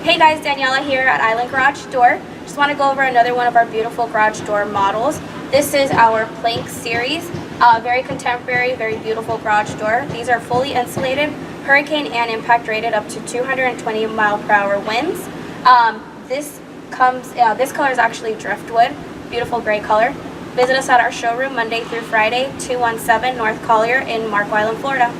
Hey guys, Daniela here at Island Garage Door. Just want to go over another one of our beautiful garage door models. This is our Plank series. Very contemporary, very beautiful garage door. These are fully insulated, hurricane and impact rated up to 220 mile/hour winds. This color is actually driftwood, beautiful gray color. Visit us at our showroom Monday through Friday, 217 North Collier in Marco Island, Florida.